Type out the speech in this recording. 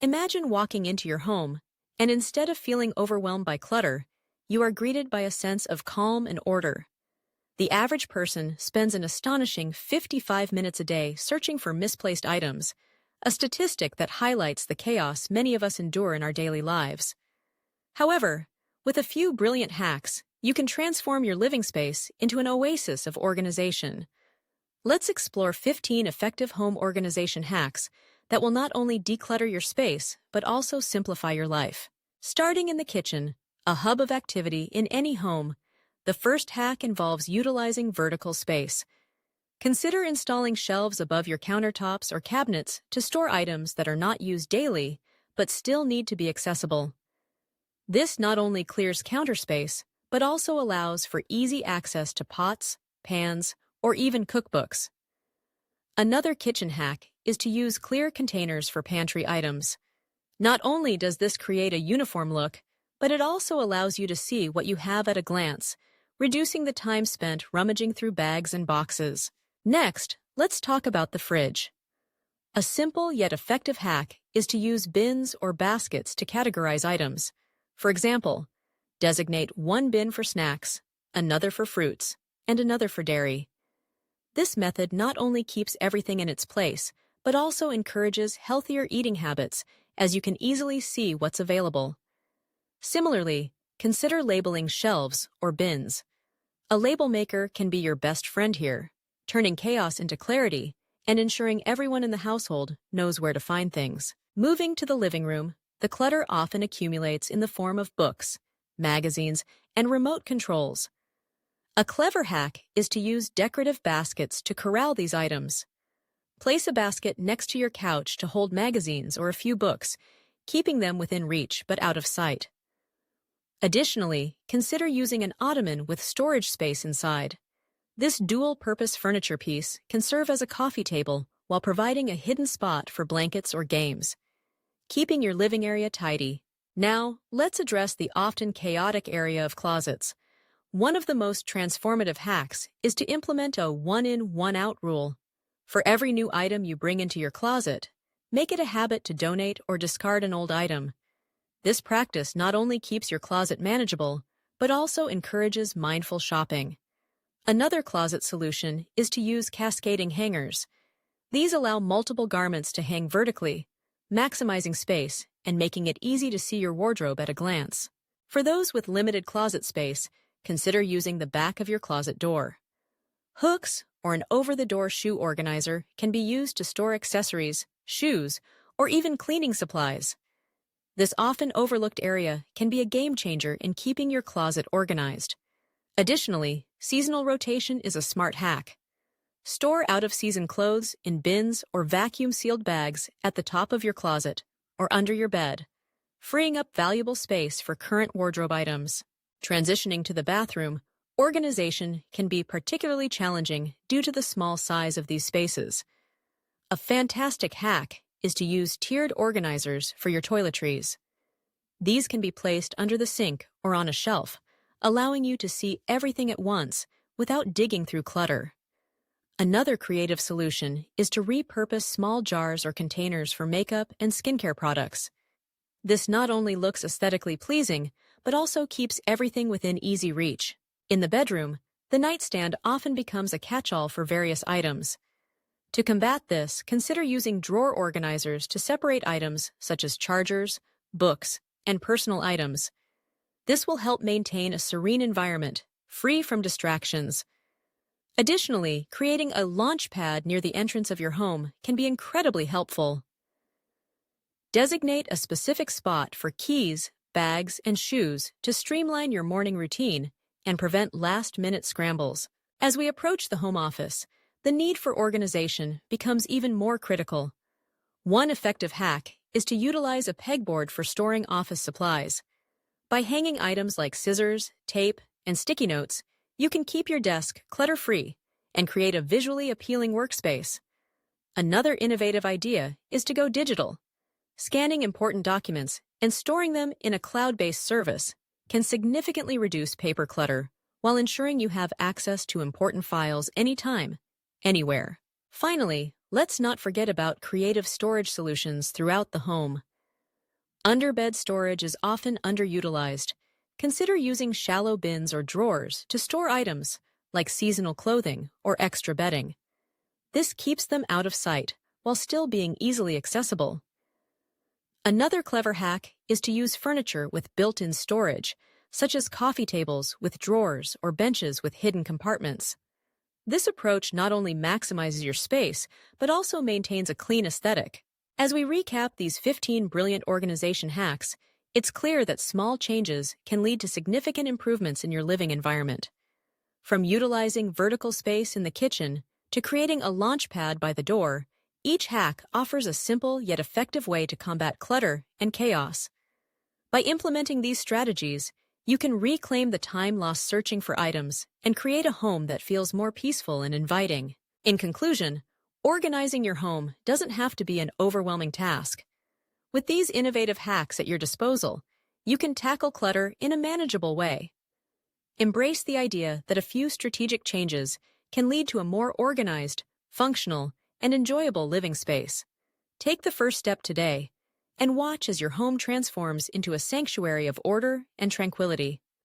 Imagine walking into your home, and instead of feeling overwhelmed by clutter, you are greeted by a sense of calm and order. The average person spends an astonishing 55 minutes a day searching for misplaced items, a statistic that highlights the chaos many of us endure in our daily lives. However, with a few brilliant hacks, you can transform your living space into an oasis of organization. Let's explore 15 effective home organization hacks that will not only declutter your space, but also simplify your life. Starting in the kitchen, a hub of activity in any home, the first hack involves utilizing vertical space. Consider installing shelves above your countertops or cabinets to store items that are not used daily, but still need to be accessible. This not only clears counter space, but also allows for easy access to pots, pans, or even cookbooks. Another kitchen hack is to use clear containers for pantry items. Not only does this create a uniform look, but it also allows you to see what you have at a glance, reducing the time spent rummaging through bags and boxes. Next, let's talk about the fridge. A simple yet effective hack is to use bins or baskets to categorize items. For example, designate one bin for snacks, another for fruits, and another for dairy. This method not only keeps everything in its place, but also encourages healthier eating habits, as you can easily see what's available. Similarly, consider labeling shelves or bins. A label maker can be your best friend here, turning chaos into clarity and ensuring everyone in the household knows where to find things. Moving to the living room, the clutter often accumulates in the form of books, magazines, and remote controls. A clever hack is to use decorative baskets to corral these items. Place a basket next to your couch to hold magazines or a few books, keeping them within reach but out of sight. Additionally, consider using an ottoman with storage space inside. This dual-purpose furniture piece can serve as a coffee table while providing a hidden spot for blankets or games, keeping your living area tidy. Now, let's address the often chaotic area of closets. One of the most transformative hacks is to implement a one-in, one-out rule. For every new item you bring into your closet, make it a habit to donate or discard an old item. This practice not only keeps your closet manageable, but also encourages mindful shopping. Another closet solution is to use cascading hangers. These allow multiple garments to hang vertically, maximizing space and making it easy to see your wardrobe at a glance. For those with limited closet space, consider using the back of your closet door. Hooks or an over-the-door shoe organizer can be used to store accessories, shoes, or even cleaning supplies. This often overlooked area can be a game-changer in keeping your closet organized. Additionally, seasonal rotation is a smart hack. Store out-of-season clothes in bins or vacuum-sealed bags at the top of your closet or under your bed, freeing up valuable space for current wardrobe items. Transitioning to the bathroom, organization can be particularly challenging due to the small size of these spaces. A fantastic hack is to use tiered organizers for your toiletries. These can be placed under the sink or on a shelf, allowing you to see everything at once without digging through clutter. Another creative solution is to repurpose small jars or containers for makeup and skincare products. This not only looks aesthetically pleasing, but also keeps everything within easy reach. In the bedroom, the nightstand often becomes a catch-all for various items. To combat this, consider using drawer organizers to separate items such as chargers, books, and personal items. This will help maintain a serene environment, free from distractions. Additionally, creating a launch pad near the entrance of your home can be incredibly helpful. Designate a specific spot for keys, bags, and shoes to streamline your morning routine and prevent last-minute scrambles. As we approach the home office, the need for organization becomes even more critical. One effective hack is to utilize a pegboard for storing office supplies. By hanging items like scissors, tape, and sticky notes, you can keep your desk clutter-free and create a visually appealing workspace. Another innovative idea is to go digital. Scanning important documents and storing them in a cloud-based service can significantly reduce paper clutter while ensuring you have access to important files anytime, anywhere. Finally, let's not forget about creative storage solutions throughout the home. Underbed storage is often underutilized. Consider using shallow bins or drawers to store items like seasonal clothing or extra bedding. This keeps them out of sight while still being easily accessible. Another clever hack is to use furniture with built-in storage, such as coffee tables with drawers or benches with hidden compartments. This approach not only maximizes your space, but also maintains a clean aesthetic. As we recap these 15 brilliant organization hacks, it's clear that small changes can lead to significant improvements in your living environment. From utilizing vertical space in the kitchen to creating a launch pad by the door, each hack offers a simple yet effective way to combat clutter and chaos. By implementing these strategies, you can reclaim the time lost searching for items and create a home that feels more peaceful and inviting. In conclusion, organizing your home doesn't have to be an overwhelming task. With these innovative hacks at your disposal, you can tackle clutter in a manageable way. Embrace the idea that a few strategic changes can lead to a more organized, functional, and enjoyable living space. Take the first step today and watch as your home transforms into a sanctuary of order and tranquility.